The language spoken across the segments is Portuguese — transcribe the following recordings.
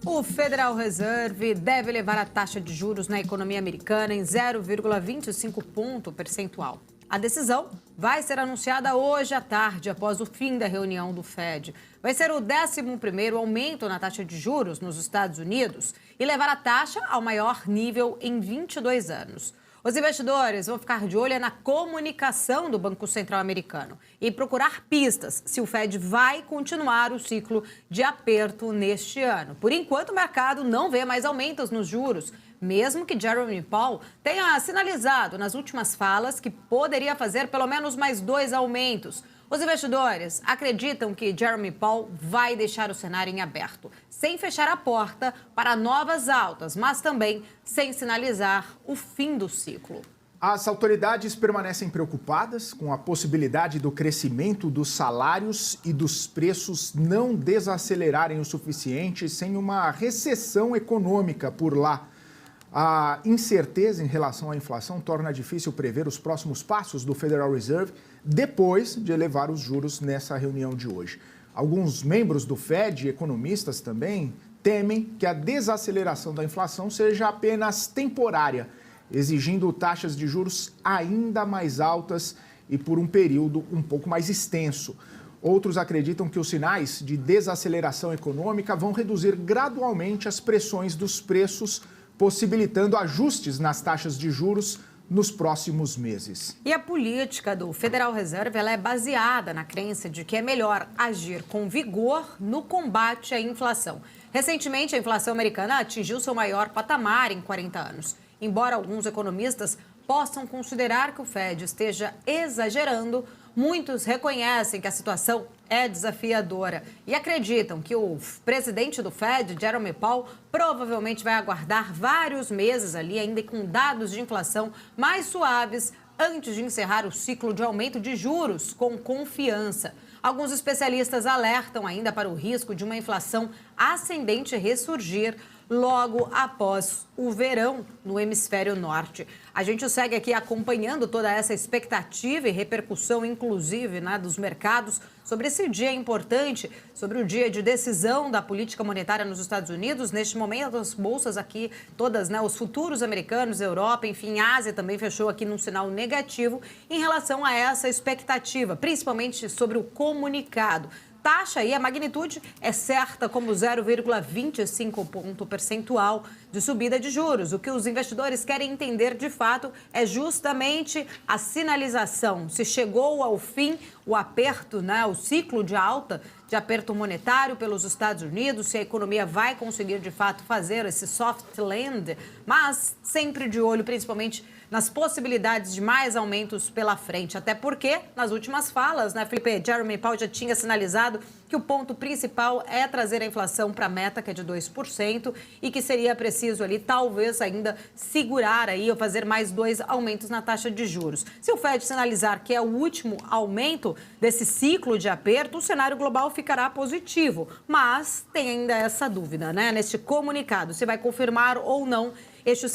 O Federal Reserve deve elevar a taxa de juros na economia americana em 0,25 ponto percentual. A decisão vai ser anunciada hoje à tarde, após o fim da reunião do Fed. Vai ser o 11º aumento na taxa de juros nos Estados Unidos e levar a taxa ao maior nível em 22 anos. Os investidores vão ficar de olho na comunicação do Banco Central americano e procurar pistas se o Fed vai continuar o ciclo de aperto neste ano. Por enquanto, o mercado não vê mais aumentos nos juros, mesmo que Jerome Powell tenha sinalizado nas últimas falas que poderia fazer pelo menos mais 2 aumentos. Os investidores acreditam que Jerome Powell vai deixar o cenário em aberto, sem fechar a porta para novas altas, mas também sem sinalizar o fim do ciclo. As autoridades permanecem preocupadas com a possibilidade do crescimento dos salários e dos preços não desacelerarem o suficiente sem uma recessão econômica por lá. A incerteza em relação à inflação torna difícil prever os próximos passos do Federal Reserve depois de elevar os juros nessa reunião de hoje. Alguns membros do Fed, economistas também, temem que a desaceleração da inflação seja apenas temporária, exigindo taxas de juros ainda mais altas e por um período um pouco mais extenso. Outros acreditam que os sinais de desaceleração econômica vão reduzir gradualmente as pressões dos preços, possibilitando ajustes nas taxas de juros nos próximos meses. E a política do Federal Reserve ela é baseada na crença de que é melhor agir com vigor no combate à inflação. Recentemente, a inflação americana atingiu seu maior patamar em 40 anos. Embora alguns economistas possam considerar que o Fed esteja exagerando, muitos reconhecem que a situação é desafiadora e acreditam que o presidente do Fed, Jerome Powell, provavelmente vai aguardar vários meses ali, ainda com dados de inflação mais suaves, antes de encerrar o ciclo de aumento de juros com confiança. Alguns especialistas alertam ainda para o risco de uma inflação ascendente ressurgir logo após o verão no hemisfério norte. A gente segue aqui acompanhando toda essa expectativa e repercussão, inclusive, dos mercados, sobre esse dia importante, sobre o dia de decisão da política monetária nos Estados Unidos. Neste momento, as bolsas aqui, todas, os futuros americanos, Europa, enfim, Ásia também fechou aqui num sinal negativo em relação a essa expectativa, principalmente sobre o comunicado. Taxa e a magnitude é certa como 0,25 ponto percentual de subida de juros. O que os investidores querem entender de fato é justamente a sinalização. Se chegou ao fim o aperto, o ciclo de alta, de aperto monetário pelos Estados Unidos, se a economia vai conseguir de fato fazer esse soft land, mas sempre de olho principalmente nas possibilidades de mais aumentos pela frente. Até porque, nas últimas falas, Felipe, Jerome Powell já tinha sinalizado que o ponto principal é trazer a inflação para a meta, que é de 2%, e que seria preciso ali, talvez, ainda segurar aí ou fazer mais 2 aumentos na taxa de juros. Se o Fed sinalizar que é o último aumento desse ciclo de aperto, o cenário global ficará positivo. Mas tem ainda essa dúvida, neste comunicado, se vai confirmar ou não este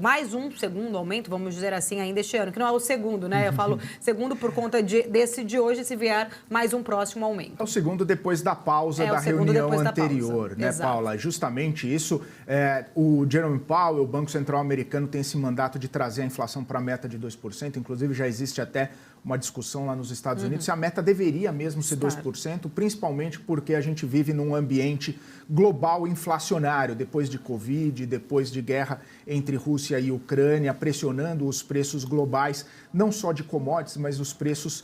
mais um segundo aumento, vamos dizer assim, ainda este ano, que não é o segundo, Eu falo segundo por conta desse de hoje, se vier mais um próximo aumento. É o segundo depois da pausa da reunião anterior, Paula? Justamente isso. O Jerome Powell, o Banco Central americano, tem esse mandato de trazer a inflação para a meta de 2%. Inclusive, já existe até uma discussão lá nos Estados Unidos se a meta deveria mesmo ser 2%, principalmente porque a gente vive num ambiente global inflacionário, depois de Covid, depois de guerra entre Rússia e Ucrânia, pressionando os preços globais, não só de commodities, mas os preços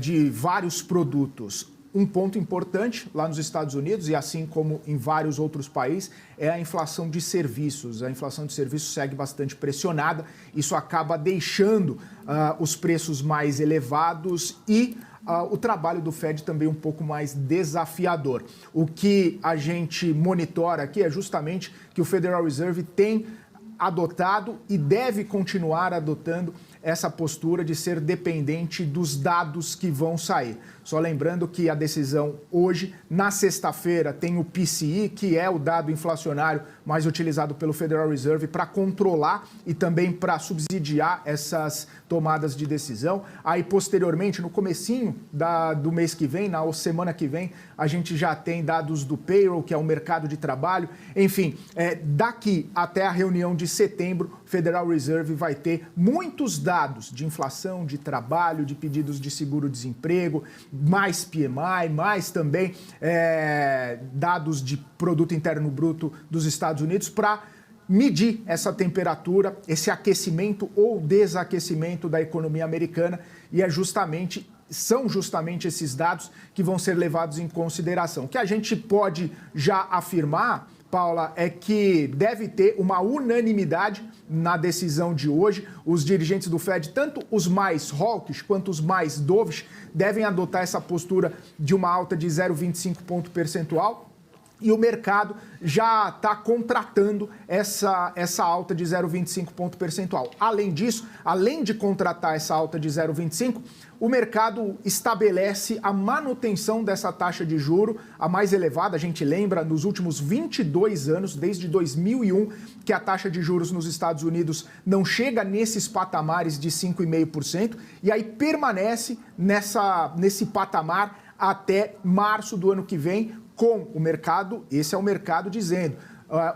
de vários produtos. Um ponto importante lá nos Estados Unidos, e assim como em vários outros países, é a inflação de serviços. A inflação de serviços segue bastante pressionada, isso acaba deixando os preços mais elevados e o trabalho do Fed também um pouco mais desafiador. O que a gente monitora aqui é justamente que o Federal Reserve tem adotado e deve continuar adotando essa postura de ser dependente dos dados que vão sair. Só lembrando que a decisão hoje, na sexta-feira, tem o PCE, que é o dado inflacionário mais utilizado pelo Federal Reserve para controlar e também para subsidiar essas tomadas de decisão. Aí, posteriormente, no comecinho do mês que vem, na semana que vem, a gente já tem dados do payroll, que é o mercado de trabalho. Enfim, daqui até a reunião de setembro, o Federal Reserve vai ter muitos dados de inflação, de trabalho, de pedidos de seguro-desemprego, mais PMI, mais também dados de Produto Interno Bruto dos Estados Unidos para medir essa temperatura, esse aquecimento ou desaquecimento da economia americana, e são justamente esses dados que vão ser levados em consideração. O que a gente pode já afirmar, Paula, é que deve ter uma unanimidade na decisão de hoje. Os dirigentes do Fed, tanto os mais hawkish quanto os mais dovish, devem adotar essa postura de uma alta de 0,25 ponto percentual. E o mercado já está contratando essa alta de 0,25 ponto percentual. Além disso, além de contratar essa alta de 0,25, o mercado estabelece a manutenção dessa taxa de juro, a mais elevada. A gente lembra, nos últimos 22 anos, desde 2001, que a taxa de juros nos Estados Unidos não chega nesses patamares de 5,5%, e aí permanece nesse patamar até março do ano que vem, com o mercado, esse é o mercado dizendo,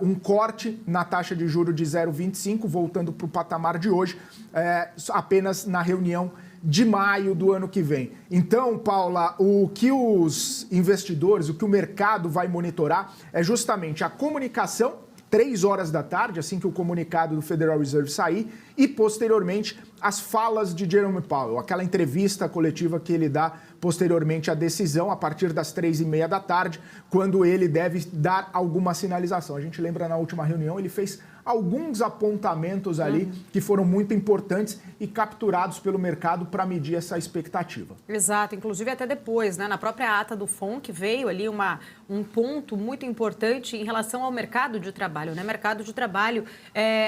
um corte na taxa de juros de 0,25, voltando para o patamar de hoje, apenas na reunião de maio do ano que vem. Então, Paula, o que os investidores, o que o mercado vai monitorar é justamente a comunicação, 3 horas da tarde, assim que o comunicado do Federal Reserve sair, e posteriormente as falas de Jerome Powell, aquela entrevista coletiva que ele dá posteriormente à decisão, a partir das 3h30 da tarde, quando ele deve dar alguma sinalização. A gente lembra, na última reunião, ele fez alguns apontamentos ali que foram muito importantes e capturados pelo mercado para medir essa expectativa. Exato, inclusive até depois, né, na própria ata do FONC veio ali um ponto muito importante em relação ao mercado de trabalho, né? Mercado de trabalho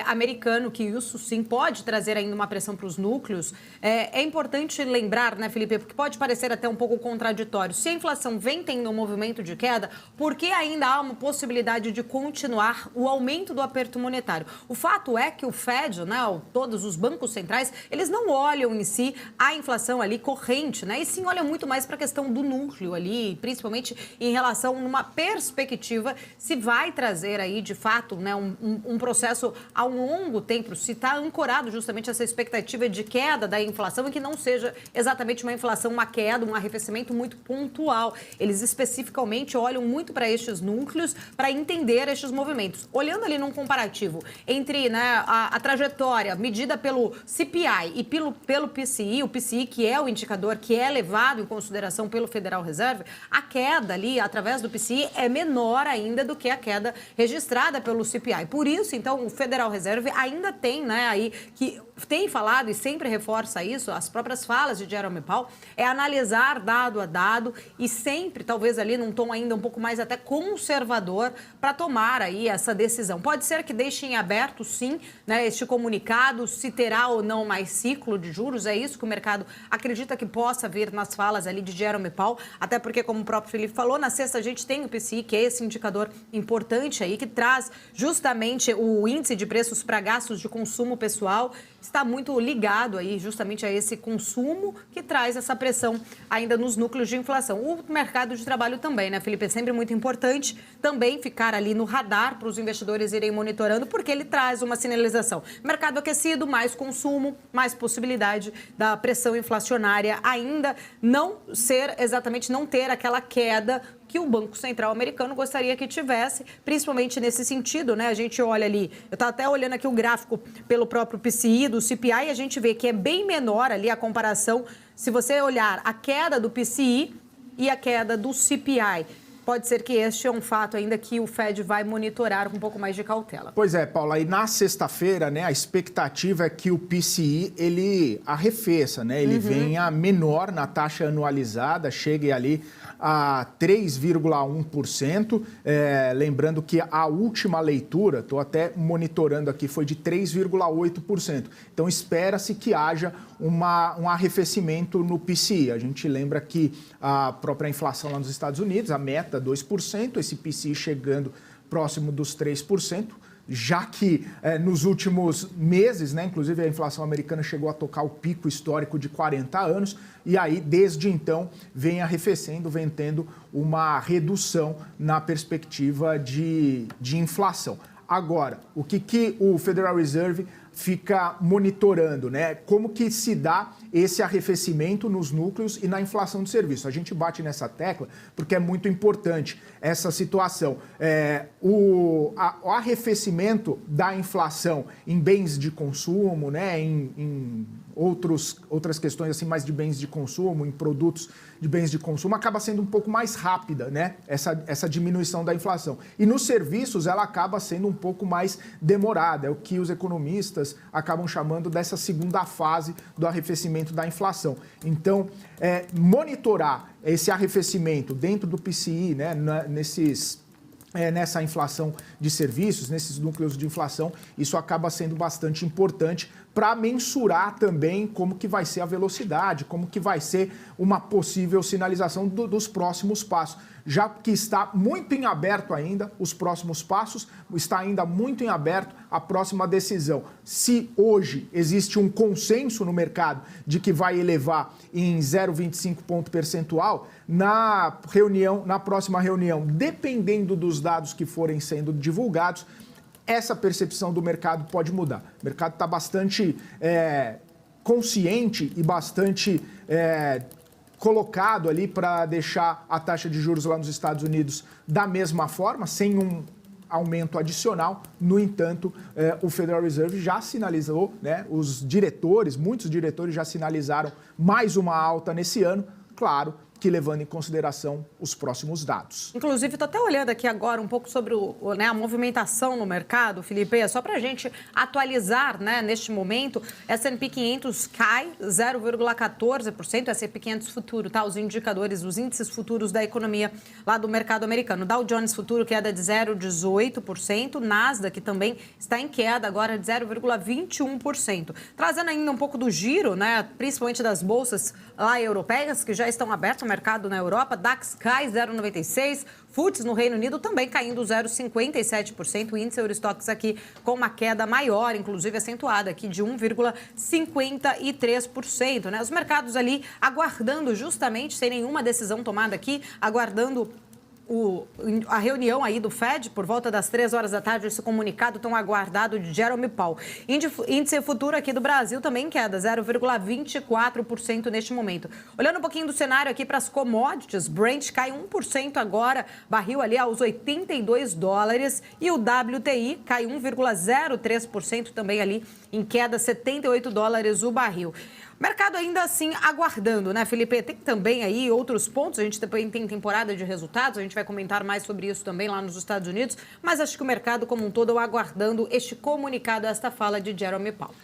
americano, que isso sim pode trazer ainda uma pressão para os núcleos. É importante lembrar, né, Felipe, porque pode parecer até um pouco contraditório. Se a inflação vem tendo um movimento de queda, por que ainda há uma possibilidade de continuar o aumento do aperto monetário? O fato é que o Fed, né, todos os bancos centrais, eles não olham em si a inflação ali corrente, né? E sim olham muito mais para a questão do núcleo ali, principalmente em relação a uma perspectiva se vai trazer aí, de fato, né, um processo a um longo tempo, se está ancorado justamente essa expectativa de queda da inflação e que não seja exatamente uma inflação, uma queda, um arrefecimento muito pontual. Eles especificamente olham muito para estes núcleos para entender estes movimentos. Olhando ali num comparativo entre, né, a trajetória medida pelo CPI e pelo PCI, o PCI que é o indicador que é levado em consideração pelo Federal Reserve, a queda ali através do PCI é menor ainda do que a queda registrada pelo CPI. Por isso, então, o Federal Reserve ainda tem, né, aí que tem falado e sempre reforça isso, as próprias falas de Jerome Powell, é analisar dado a dado e sempre, talvez ali num tom ainda um pouco mais até conservador para tomar aí essa decisão. Pode ser que deixe em aberto, sim, né, este comunicado, se terá ou não mais ciclo de juros, é isso que o mercado acredita que possa vir nas falas ali de Jerome Powell, até porque, como o próprio Felipe falou, na sexta a gente tem o PCI, que é esse indicador importante aí, que traz justamente o índice de preços para gastos de consumo pessoal, está muito ligado aí justamente a esse consumo que traz essa pressão ainda nos núcleos de inflação. O mercado de trabalho também, né, Felipe? É sempre muito importante também ficar ali no radar para os investidores irem monitorando, porque ele traz uma sinalização. Mercado aquecido, mais consumo, mais possibilidade da pressão inflacionária ainda não ser exatamente, não ter aquela queda que o Banco Central americano gostaria que tivesse, principalmente nesse sentido, né? A gente olha ali, eu estava até olhando aqui o gráfico pelo próprio PCI, do CPI, e a gente vê que é bem menor ali a comparação, se você olhar a queda do PCI e a queda do CPI. Pode ser que este é um fato ainda que o Fed vai monitorar com um pouco mais de cautela. Pois é, Paula, e na sexta-feira, né, a expectativa é que o PCI, ele arrefeça, né? Ele venha menor na taxa anualizada, chegue ali a 3,1%. Lembrando que a última leitura, estou até monitorando aqui, foi de 3,8%. Então, espera-se que haja um arrefecimento no PCI. A gente lembra que a própria inflação lá nos Estados Unidos, a meta 2%, esse PCI chegando próximo dos 3%, já que nos últimos meses, né, inclusive a inflação americana chegou a tocar o pico histórico de 40 anos, e aí, desde então, vem arrefecendo, vem tendo uma redução na perspectiva de inflação. Agora, o que o Federal Reserve fica monitorando, né? Como que se dá esse arrefecimento nos núcleos e na inflação de serviço. A gente bate nessa tecla porque é muito importante essa situação. O arrefecimento da inflação em bens de consumo, né? Em outras questões assim mais de bens de consumo, em produtos de bens de consumo, acaba sendo um pouco mais rápida, né? Essa diminuição da inflação. E nos serviços ela acaba sendo um pouco mais demorada. É o que os economistas acabam chamando dessa segunda fase do arrefecimento da inflação. Então, monitorar esse arrefecimento dentro do PCI, né, nessa inflação de serviços, nesses núcleos de inflação, isso acaba sendo bastante importante para mensurar também como que vai ser a velocidade, como que vai ser uma possível sinalização dos próximos passos. Já que está muito em aberto ainda os próximos passos, está ainda muito em aberto a próxima decisão. Se hoje existe um consenso no mercado de que vai elevar em 0,25 ponto percentual, na próxima reunião, dependendo dos dados que forem sendo divulgados, essa percepção do mercado pode mudar. O mercado está bastante consciente e bastante colocado ali para deixar a taxa de juros lá nos Estados Unidos da mesma forma, sem um aumento adicional. No entanto, o Federal Reserve já sinalizou, né, muitos diretores já sinalizaram mais uma alta nesse ano, claro, que levando em consideração os próximos dados. Inclusive, estou até olhando aqui agora um pouco sobre a movimentação no mercado, Felipe, só para a gente atualizar, né, neste momento, S&P 500 cai 0,14%, S&P 500 futuro, tá? Os indicadores, os índices futuros da economia lá do mercado americano. Dow Jones futuro queda de 0,18%, Nasdaq também está em queda agora de 0,21%. Trazendo ainda um pouco do giro, né, principalmente das bolsas lá europeias, que já estão abertas, mercado na Europa, DAX cai 0,96%, FTSE no Reino Unido também caindo 0,57%, o índice Eurostoxx aqui com uma queda maior, inclusive acentuada aqui de 1,53%, né? Os mercados ali aguardando justamente, sem nenhuma decisão tomada aqui, aguardando a reunião aí do Fed, por volta das 3 horas da tarde, esse comunicado tão aguardado de Jerome Powell. Índice futuro aqui do Brasil também queda, 0,24% neste momento. Olhando um pouquinho do cenário aqui para as commodities, Brent cai 1% agora, barril ali aos $82, e o WTI cai 1,03% também ali em queda, $78 o barril. Mercado ainda assim aguardando, né, Felipe? Tem também aí outros pontos, a gente também tem temporada de resultados, a gente vai comentar mais sobre isso também lá nos Estados Unidos, mas acho que o mercado como um todo aguardando este comunicado, esta fala de Jerome Powell.